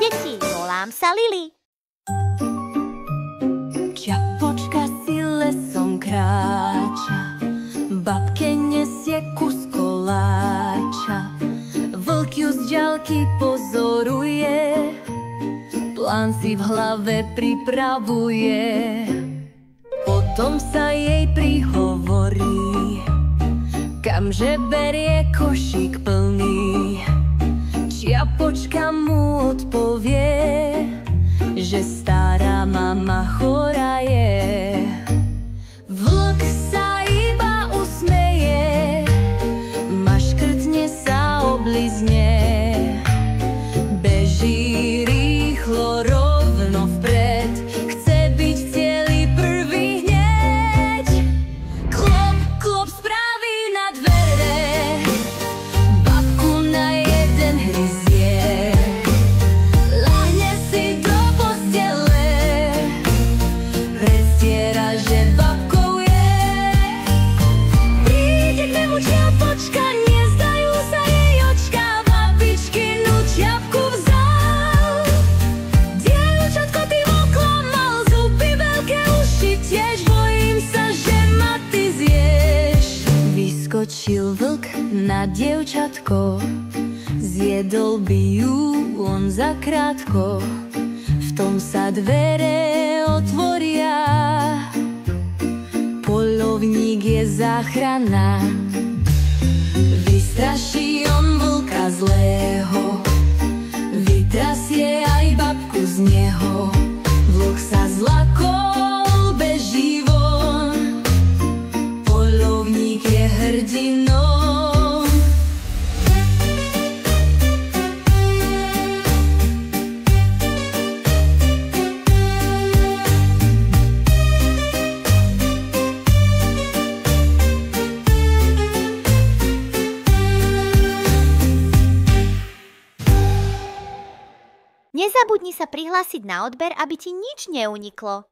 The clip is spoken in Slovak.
deti, volám sa Lili. Čapočka si lesom kráča, babke nesie kus koláča. Vlk ju z ďalky pozoruje, plán si v hlave pripravuje. Potom sa jej prihovorí, kamže berie košík plný. Čiapočka mu odpovie, že stará mama chorá je. Vlk sa iba usmeje, maškrtne sa oblizne. Beží rýchlo rovno vpred, chce byť v cieli prvý hneď. Klop, klop spraví na dvere, babku na jeden hryzie. Lahne si do postele, predstiera, že babkou je. Príde k nemu čiapočka, nezdajú sa jej očka, babičkinu čiapku vzal. Dievčatko, ty oklamal, zuby veľké, uši tiež, bojím sa, že ma ty zješ. Vyskočil vlk na dievčatko, zjedol by ju on zakrátko. V tom sa dvere otvoria, poľovník je záchrana. Vystraší on vlka zlého, vytrasie aj babku z neho. Vlk sa zlakol, beží von, poľovník je hrdinou. Nezabudni sa prihlásiť na odber, aby ti nič neuniklo.